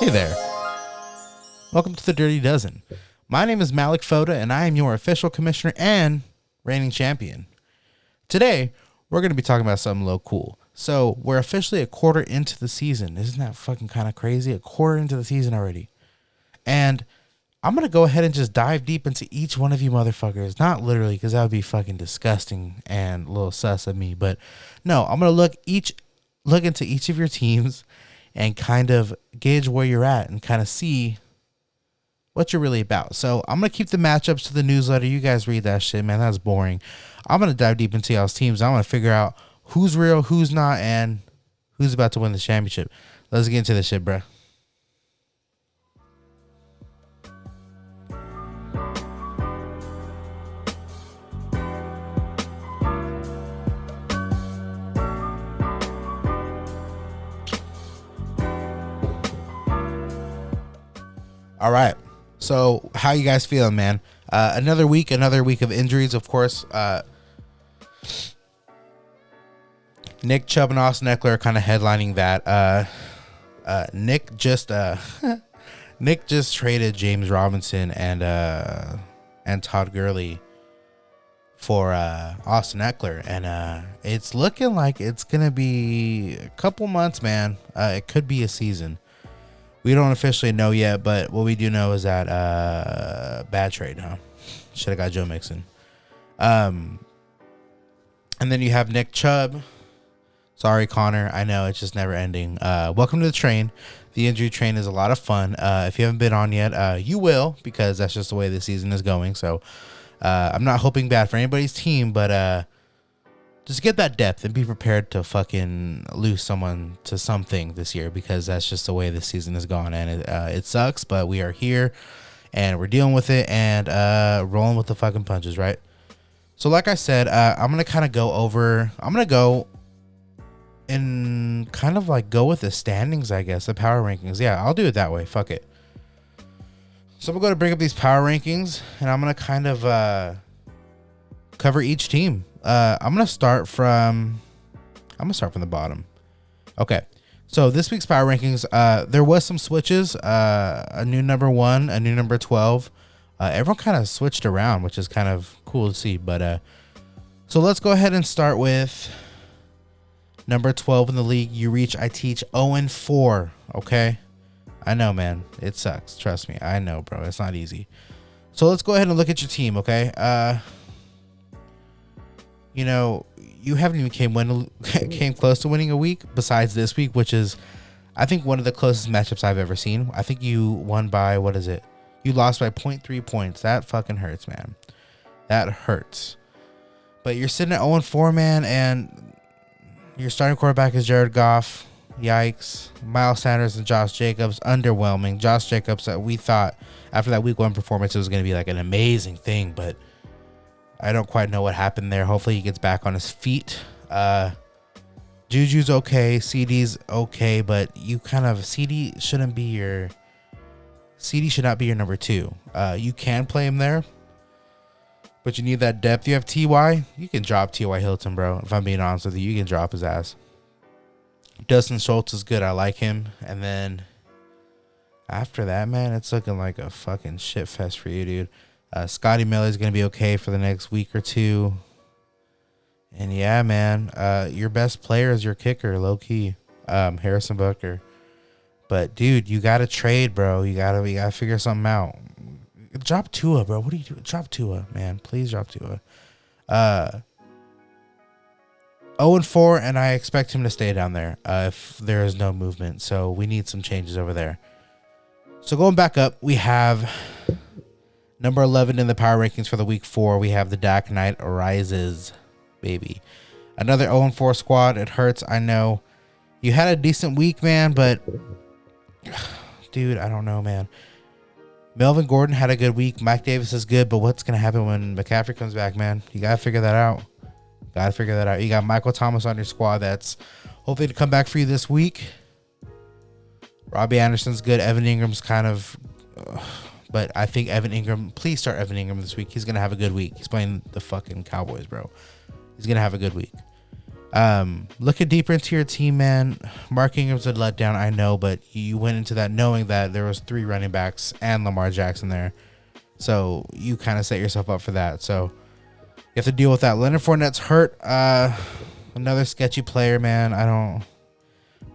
Hey there. Welcome to the Dirty Dozen. My name is Malik Foda, and I am your official commissioner and reigning champion. Today, we're going to be talking about something a little cool. So, we're officially a quarter into the season. Isn't that fucking kind of crazy? A quarter into the season already. And I'm going to go ahead and just dive deep into each one of you motherfuckers. Not literally, because that would be fucking disgusting and a little sus of me. But no, I'm going to look into each of your teams and kind of gauge where you're at and kind of see what you're really about. So I'm going to keep the matchups to the newsletter. You guys read that shit, man. That's boring. I'm going to dive deep into y'all's teams. I'm going to figure out who's real, who's not, and who's about to win the championship. Let's get into this shit, bro. All right. So how you guys feeling, man? Another week of injuries, of course. Nick Chubb and Austin Eckler are kind of headlining that. Nick just traded James Robinson and Todd Gurley for Austin Eckler, and it's looking like it's gonna be a couple months, man. It could be a season. We don't officially know yet, but what we do know is that bad trade, huh? Should have got Joe Mixon. And then you have Nick Chubb. Sorry, Connor. I know it's just never ending. Welcome to the train. The injury train is a lot of fun. If you haven't been on yet, you will, because that's just the way the season is going. So I'm not hoping bad for anybody's team, but just get that depth and be prepared to fucking lose someone to something this year, because that's just the way the season has gone. And it sucks, but we are here and we're dealing with it and rolling with the fucking punches, right? So like I said, I'm going to kind of go and kind of like go with the standings, I guess, the power rankings. Yeah, I'll do it that way. Fuck it. So I'm going to bring up these power rankings and I'm going to kind of cover each team. I'm gonna start from the bottom. Okay, so this week's power rankings, there was some switches. A new number 1, a new number 12. Everyone kind of switched around, which is kind of cool to see. But so let's go ahead and start with number 12 in the league. You reach, I teach 0-4. Okay, I know, man, it sucks. Trust me, I know, bro. It's not easy. So let's go ahead and look at your team. Okay. You know, you haven't even came close to winning a week besides this week, which is, I think, one of the closest matchups I've ever seen. I think you won by, what is it? You lost by 0.3 points. That fucking hurts, man. That hurts. But you're sitting at 0-4, man, and your starting quarterback is Jared Goff. Yikes. Miles Sanders and Josh Jacobs, underwhelming. Josh Jacobs, we thought after that week 1 performance, it was going to be like an amazing thing, but I don't quite know what happened there. Hopefully he gets back on his feet. Juju's okay. CD's okay, but CD should not be your number 2. You can play him there, but you need that depth. You have T.Y. You can drop T.Y. Hilton, bro. If I'm being honest with you, you can drop his ass. Dustin Schultz is good. I like him. And then after that, man, it's looking like a fucking shit fest for you, dude. Scotty Miller is going to be okay for the next week or two. And yeah, man, your best player is your kicker, low key, Harrison Butker. But dude, you got to trade, bro. You got to figure something out. Drop Tua, bro. What are you doing? Drop Tua, man. Please drop Tua. 0-4, and I expect him to stay down there if there is no movement. So we need some changes over there. So going back up, we have number 11 in the power rankings for the week 4. We have the Dak Knight Rises, baby. Another 0-4 squad. It hurts, I know. You had a decent week, man, but dude, I don't know, man. Melvin Gordon had a good week. Mike Davis is good, but what's going to happen when McCaffrey comes back, man? You got to figure that out. You got Michael Thomas on your squad that's hopefully to come back for you this week. Robbie Anderson's good. Evan Ingram's kind of... but I think Evan Ingram... Please start Evan Ingram this week. He's going to have a good week. He's playing the fucking Cowboys, bro. He's going to have a good week. Looking deeper into your team, man. Mark Ingram's a letdown, I know, but you went into that knowing that there was 3 running backs and Lamar Jackson there. So you kind of set yourself up for that. So you have to deal with that. Leonard Fournette's hurt. Another sketchy player, man. I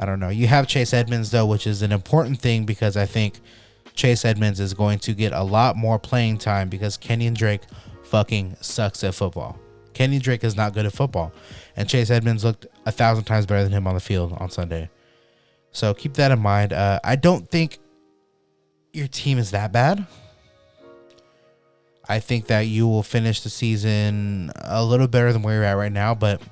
don't know. You have Chase Edmonds, though, which is an important thing because I think Chase Edmonds is going to get a lot more playing time because Kenyon Drake fucking sucks at football. Kenyon Drake is not good at football. And Chase Edmonds looked 1,000 times better than him on the field on Sunday. So keep that in mind. I don't think your team is that bad. I think that you will finish the season a little better than where you're at right now, but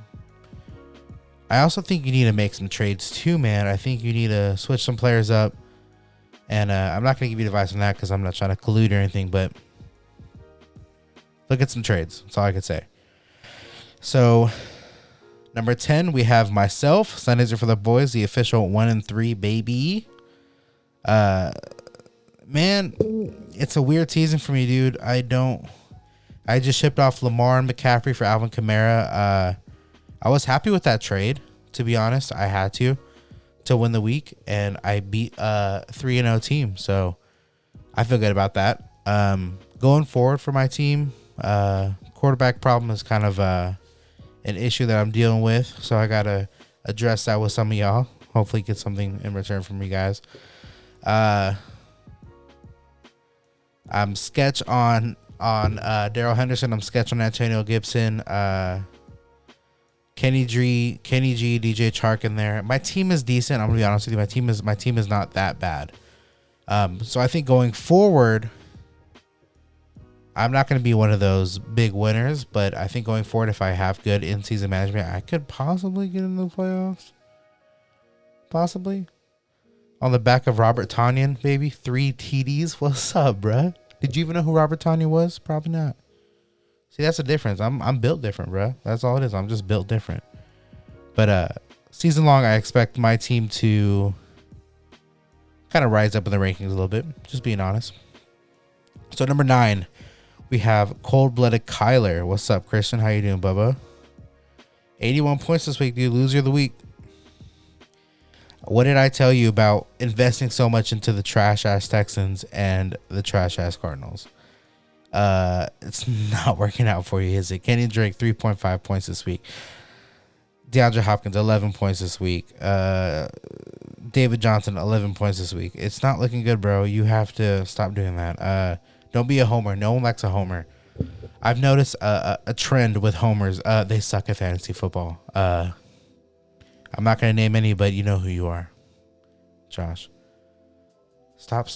I also think you need to make some trades too, man. I think you need to switch some players up. And I'm not going to give you advice on that because I'm not trying to collude or anything, but look at some trades. That's all I could say. So, number 10, we have myself. Sundays are for the boys, the official 1-3 baby. Man, it's a weird season for me, dude. I just shipped off Lamar and McCaffrey for Alvin Kamara. I was happy with that trade, to be honest. I had to win the week, and I beat a 3-0 team, so I feel good about that. Going forward for my team, quarterback problem is kind of an issue that I'm dealing with, so I got to address that with some of y'all. Hopefully get something in return from you guys. I'm sketch on Darrell Henderson. I'm sketch on Antonio Gibson. Kenny G, DJ Chark in there. My team is decent. I'm gonna be honest with you. My team is not that bad. So I think going forward, I'm not gonna be one of those big winners, but I think going forward, if I have good in-season management, I could possibly get into the playoffs. Possibly. On the back of Robert Tonyan, baby. 3 TDs. What's up, bruh? Did you even know who Robert Tonyan was? Probably not. See, that's the difference. I'm built different, bro. That's all it is. I'm just built different. But season long, I expect my team to kind of rise up in the rankings a little bit. Just being honest. So number 9, we have cold-blooded Kyler. What's up, Christian? How you doing, Bubba? 81 points this week, dude. Loser of the week. What did I tell you about investing so much into the trash-ass Texans and the trash-ass Cardinals? It's not working out for you, is it? Kenny Drake, 3.5 points this week. DeAndre Hopkins, 11 points this week. David Johnson, 11 points this week. It's not looking good, bro. You have to stop doing that. Don't be a homer. No one likes a homer. I've noticed a trend with homers. They suck at fantasy football. I'm not going to name any, but you know who you are. Josh. Stop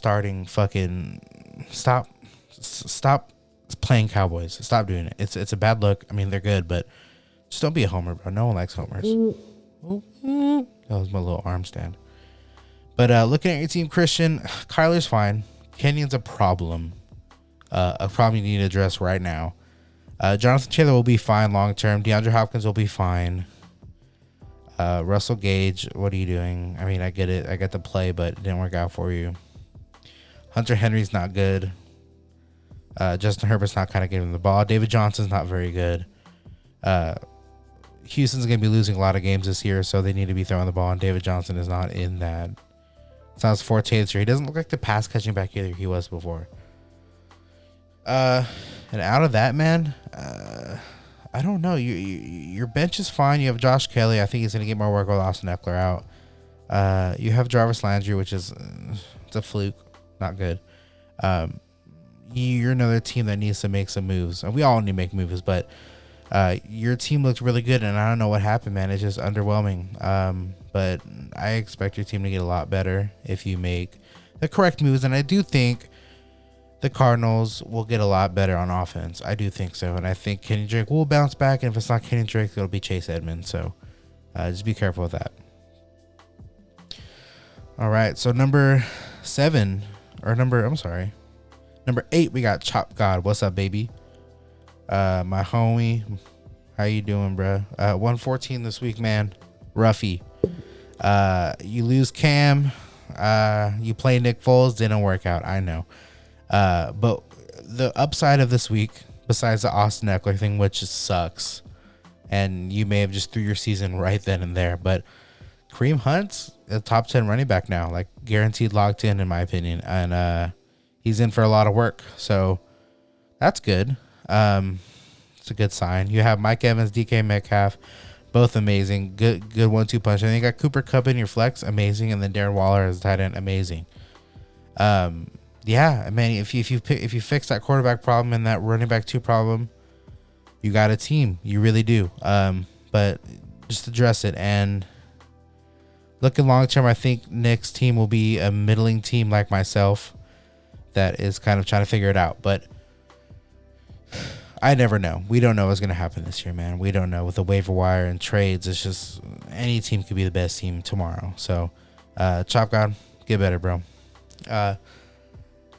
playing Cowboys. Stop doing it. It's a bad look. I mean, they're good, but just don't be a homer, bro. No one likes homers. That was my little arm stand. But looking at your team, Christian, Kyler's fine. Kenyon's a problem. A problem you need to address right now. Jonathan Taylor will be fine long term. DeAndre Hopkins will be fine. Russell Gage, what are you doing? I mean, I get it. I got the play, but it didn't work out for you. Hunter Henry's not good. Justin Herbert's not kind of giving the ball. David Johnson's not very good. Houston's going to be losing a lot of games this year, so they need to be throwing the ball, and David Johnson is not in that. It's not his forte this year. He doesn't look like the pass catching back either he was before. And out of that, man, I don't know. Your bench is fine. You have Josh Kelly. I think he's going to get more work with Austin Eckler out. You have Jarvis Landry, which is it's a fluke. Not good. You're another team that needs to make some moves. We all need to make moves, but your team looked really good, and I don't know what happened, man. It's just underwhelming. But I expect your team to get a lot better if you make the correct moves, and I do think the Cardinals will get a lot better on offense. I do think so, and I think Kenny Drake will bounce back, and if it's not Kenny Drake, it'll be Chase Edmonds. So just be careful with that. All right, so number 8, we got Chop God. What's up, baby? My homie. How you doing, bro? 114 this week, man. Roughy. You lose Cam. You play Nick Foles. Didn't work out. I know. But the upside of this week, besides the Austin Eckler thing, which sucks, and you may have just threw your season right then and there. But Kareem Hunt's a top 10 running back now, like guaranteed locked in my opinion. And he's in for a lot of work. So that's good. It's a good sign. You have Mike Evans, DK Metcalf, both amazing. Good 1-2 punch. And then you got Cooper Kupp in your flex, amazing. And then Darren Waller as tight end, amazing. Yeah, I mean, if you fix that quarterback problem and that running back 2 problem, you got a team. You really do. But just address it. And looking long term, I think Nick's team will be a middling team like myself that is kind of trying to figure it out. But I never know. We don't know what's going to happen this year, man. We don't know. With the waiver wire and trades, it's just any team could be the best team tomorrow. So, Chop God, get better, bro.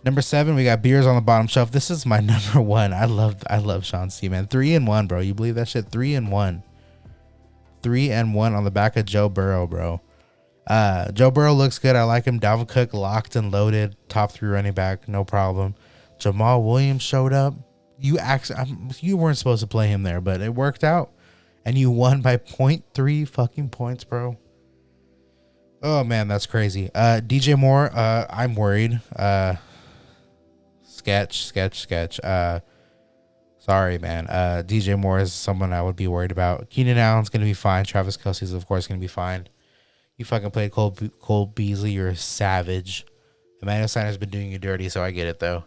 Number 7, we got Beers on the bottom shelf. This is my number 1. I love Sean C, man. 3-1, bro. You believe that shit? 3-1. 3-1 on the back of Joe Burrow, bro. Joe Burrow looks good. I like him. Dalvin Cook locked and loaded. Top 3 running back, no problem. Jamal Williams showed up. You weren't supposed to play him there, but it worked out. And you won by 0.3 fucking points, bro. Oh, man, that's crazy. DJ Moore, I'm worried. Sketch. Sorry, man. DJ Moore is someone I would be worried about. Keenan Allen's going to be fine. Travis Kelce's, of course, going to be fine. You fucking played Cole Beasley. You're a savage. Emmanuel Sanders been doing you dirty, so I get it, though.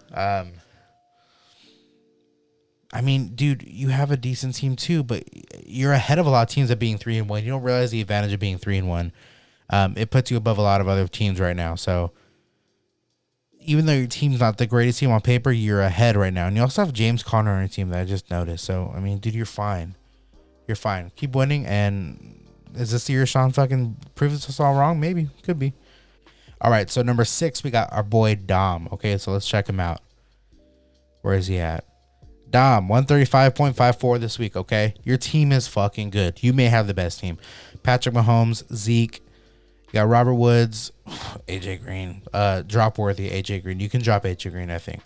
I mean, dude, you have a decent team, too, but you're ahead of a lot of teams at being 3-1. You don't realize the advantage of being 3-1. It puts you above a lot of other teams right now, so even though your team's not the greatest team on paper, you're ahead right now. And you also have James Conner on your team that I just noticed. So, I mean, dude, you're fine. You're fine. Keep winning. And is this the year Sean fucking proves us all wrong? Maybe. Could be. All right. So, number 6, we got our boy Dom. Okay. So, let's check him out. Where is he at? Dom, 135.54 this week. Okay. Your team is fucking good. You may have the best team. Patrick Mahomes, Zeke. You got Robert Woods, AJ Green, drop worthy AJ Green. You can drop AJ Green, I think.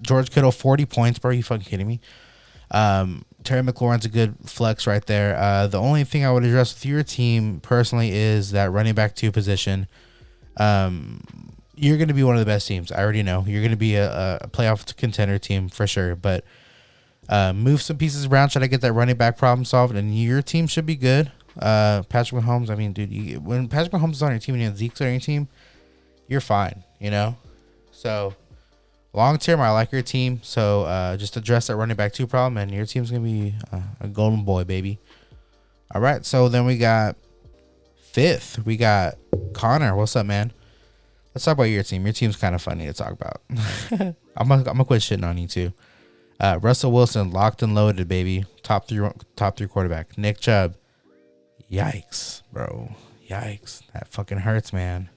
George Kittle, 40 points, bro. You fucking kidding me? Terry McLaurin's a good flex right there. The only thing I would address with your team personally is that running back 2 position. You're going to be one of the best teams. I already know. You're going to be a playoff contender team for sure. But move some pieces around, try to get that running back problem solved, and your team should be good. Patrick Mahomes, I mean, dude, when Patrick Mahomes is on your team and you have Zeke's on your team, you're fine, you know? So, long term, I like your team. So, just address that running back 2 problem, and your team's going to be a golden boy, baby. All right, so then we got 5th. We got Connor. What's up, man? Let's talk about your team. Your team's kind of funny to talk about. I'm gonna quit shitting on you, too. Russell Wilson, locked and loaded, baby. Top three quarterback. Nick Chubb. Yikes, bro. Yikes. That fucking hurts, man.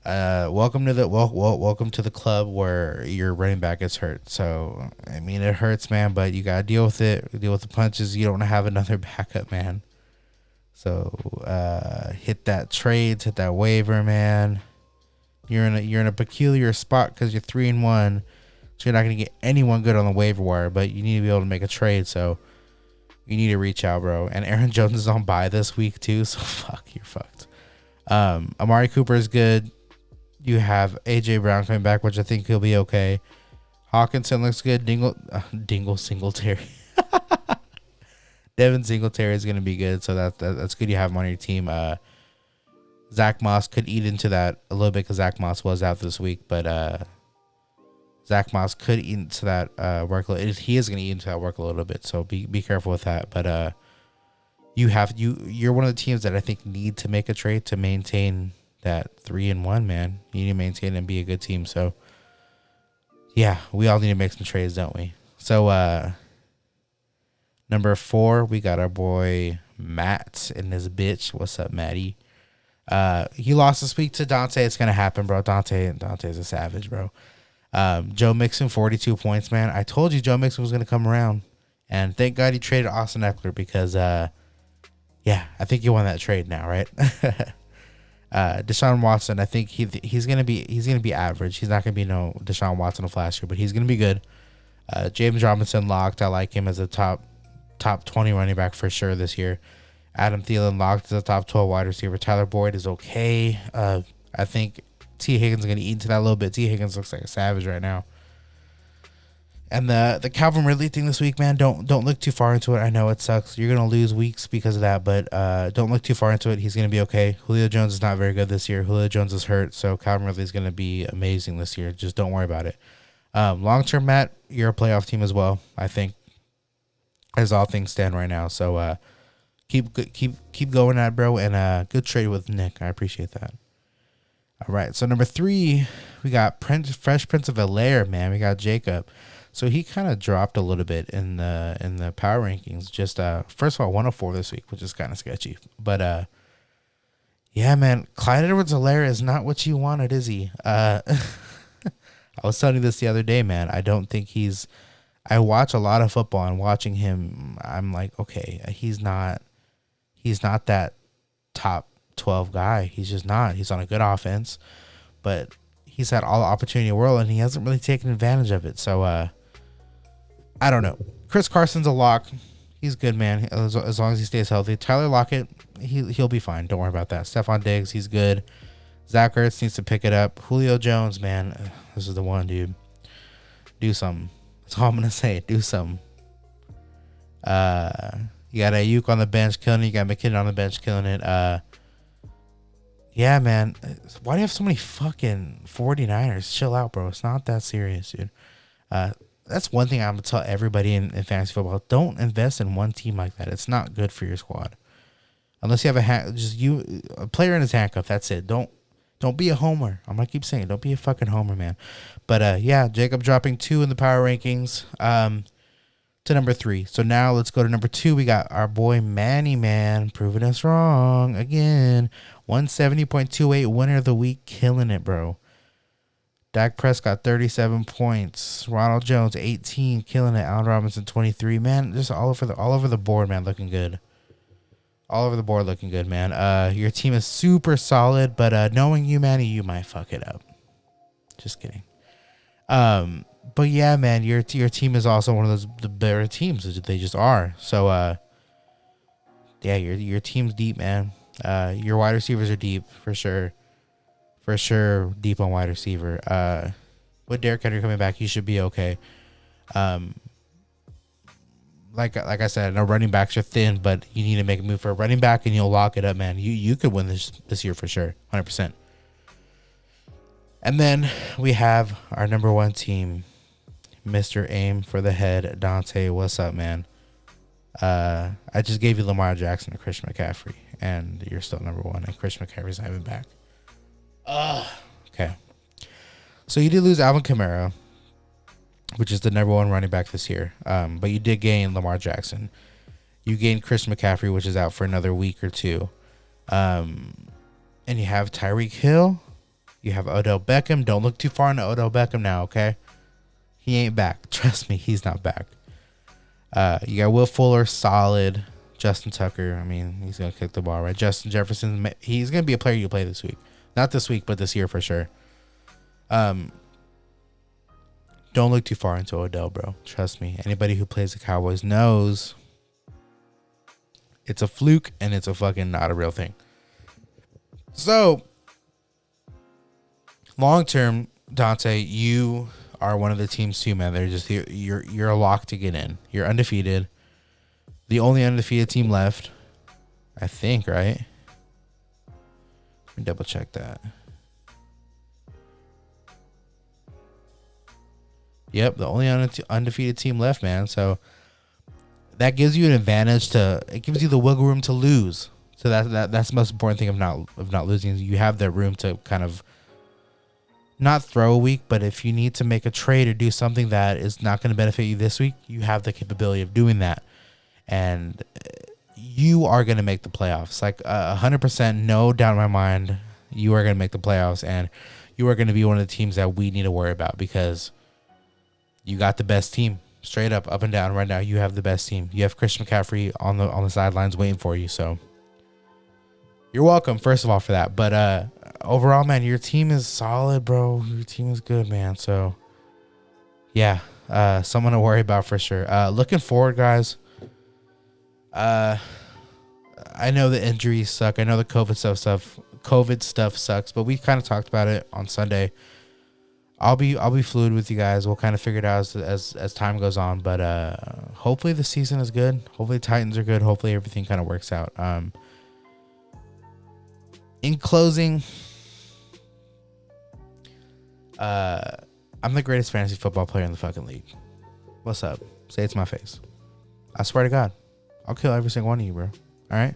Welcome to the club where your running back gets hurt. So, I mean, it hurts, man, but you got to deal with it. Deal with the punches. You don't have another backup, man. So, hit that trades, hit that waiver, man. You're in a peculiar spot because you're 3-1. So you're not going to get anyone good on the waiver wire, but you need to be able to make a trade. So, you need to reach out, bro. And Aaron Jones is on bye this week, too. So, fuck, you're fucked. Amari Cooper is good. You have A.J. Brown coming back, which I think he'll be okay. Hawkinson looks good. Dingle Singletary. Devin Singletary is going to be good. So, that's good you have him on your team. Zach Moss could eat into that a little bit because Zach Moss was out this week. But Zach Moss could eat into that workload. He is going to eat into that work a little bit, so be careful with that. But you're one of the teams that I think need to make a trade to maintain that 3-1, man. You need to maintain and be a good team. So yeah, we all need to make some trades, don't we? So number 4, we got our boy Matt and his bitch. What's up, Matty? He lost this week to Dante. It's gonna happen, bro. Dante's a savage, bro. Joe Mixon, 42 points, man. I told you Joe Mixon was going to come around. And thank God he traded Austin Eckler because, I think you won that trade now, right? Deshaun Watson, I think he's going to be average. He's not going to be no Deshaun Watson of last year, but he's going to be good. James Robinson locked. I like him as a top top 20 running back for sure this year. Adam Thielen locked as a top 12 wide receiver. Tyler Boyd is okay. I think T. Higgins is going to eat into that a little bit. T. Higgins looks like a savage right now. And the Calvin Ridley thing this week, man, don't look too far into it. I know it sucks. You're going to lose weeks because of that, but don't look too far into it. He's going to be okay. Julio Jones is not very good this year. Julio Jones is hurt, so Calvin Ridley is going to be amazing this year. Just don't worry about it. Long-term, Matt, you're a playoff team as well, I think, as all things stand right now. So keep going at it, bro, and good trade with Nick. I appreciate that. All right, so number 3, we got Fresh Prince of Bel-Air, man. We got Jacob. So he kind of dropped a little bit in the power rankings. Just first of all, 104 this week, which is kind of sketchy. But yeah, man, Clyde Edwards-Helaire is not what you wanted, is he? I was telling you this the other day, man. I don't think he's. I watch a lot of football, and watching him, I'm like, okay, he's not that top 12 guy. He's just not. He's on a good offense, but he's had all the opportunity in the world, and he hasn't really taken advantage of it. So I don't know. Chris Carson's a lock. He's good, man, as long as he stays healthy. Tyler Lockett, he'll be fine. Don't worry about that. Stephon Diggs, he's good. Zach Ertz needs to pick it up. Julio Jones, man, this is the one, dude. Do something. That's all I'm going to say. Do something. You got Ayuk on the bench killing it. You got McKinnon on the bench killing it. Yeah, man. Why do you have so many fucking 49ers? Chill out, bro. It's not that serious, dude. That's one thing I'm going to tell everybody in fantasy football. Don't invest in one team like that. It's not good for your squad. Unless you have a player in his handcuff. That's it. Don't be a homer. I'm going to keep saying it. Don't be a fucking homer, man. But, yeah, Jacob dropping 2 in the power rankings to number 3. So now let's go to number 2. We got our boy Manny, man, proving us wrong again. 170.28 winner of the week. Killing it, bro. Dak Prescott, 37 points. Ronald Jones, 18, killing it. Allen Robinson, 23. Man, just all over the board, man, looking good. All over the board looking good, man. Your team is super solid, but knowing you, Manny, you might fuck it up. Just kidding. But yeah, man, your team is also one of the better teams. They just are. So yeah, your team's deep, man. Your wide receivers are deep for sure. For sure, deep on wide receiver. With Derrick Henry coming back, you should be okay. Like I said, I know running backs are thin, but you need to make a move for a running back, and you'll lock it up, man. You could win this year for sure, 100%. And then we have our number 1 team, Mr. Aim for the Head, Dante. What's up, man? I just gave you Lamar Jackson and Christian McCaffrey, and you're still number 1, and Christian McCaffrey's not even back. Okay. So you did lose Alvin Kamara, which is the number 1 running back this year. But you did gain Lamar Jackson. You gained Christian McCaffrey, which is out for another week or 2. And you have Tyreek Hill. You have Odell Beckham. Don't look too far into Odell Beckham now, okay? He ain't back. Trust me, he's not back. You got Will Fuller, solid. Justin Tucker, I mean, he's going to kick the ball, right? Justin Jefferson, he's going to be a player you play this week. Not this week, but this year for sure. Don't look too far into Odell, bro. Trust me. Anybody who plays the Cowboys knows it's a fluke and it's a fucking not a real thing. So, long term, Dante, you are one of the teams too, man. They're just you're a lock to get in. You're undefeated. The only undefeated team left, I think, right? Let me double check that. Yep, the only undefeated team left, man. So that gives you an advantage it gives you the wiggle room to lose. So that's the most important thing of not losing. You have the room to kind of not throw a week, but if you need to make a trade or do something that is not going to benefit you this week, you have the capability of doing that. And you are going to make the playoffs. Like 100%, no doubt in my mind, you are going to make the playoffs, and you are going to be one of the teams that we need to worry about because you got the best team. Straight up and down right now, you have the best team. You have Christian McCaffrey on the sidelines waiting for you. So you're welcome, first of all, for that. But overall, man, your team is solid, bro. Your team is good, man. So yeah, someone to worry about for sure. Looking forward, guys. I know the injuries suck. I know the COVID stuff sucks, but we kind of talked about it on Sunday. I'll be fluid with you guys. We'll kind of figure it out as time goes on. But hopefully the season is good. Hopefully Titans are good. Hopefully everything kind of works out. In closing, I'm the greatest fantasy football player in the fucking league. What's up? Say it to my face. I swear to God, I'll kill every single one of you, bro. All right?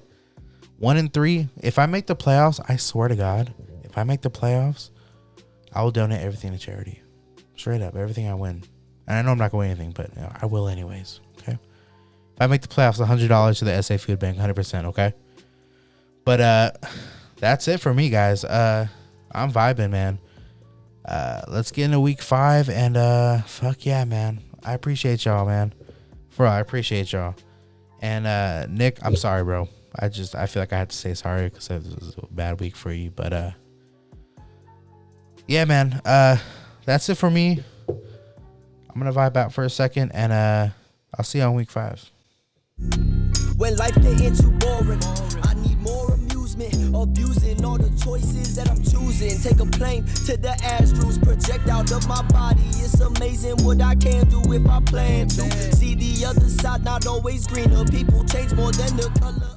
1-3. If I make the playoffs, I swear to God, if I make the playoffs, I will donate everything to charity. Straight up, everything I win. And I know I'm not going to win anything, but I will anyways. Okay? If I make the playoffs, $100 to the SA Food Bank, 100%. Okay? But that's it for me, guys. I'm vibing, man. Let's get into week 5, and fuck yeah, man. I appreciate y'all, man. For real, I appreciate y'all. And Nick, I'm sorry, bro. I feel like I had to say sorry because it was a bad week for you. But yeah, man. That's it for me. I'm gonna vibe out for a second, and I'll see you on week 5. When life getting too boring, I need more amusement. Abusing all the choices that I'm choosing. Take a plane to the Astros, project out of my body. It's amazing what I can do if I plan to. See the other side, not always greener. People change more than the color.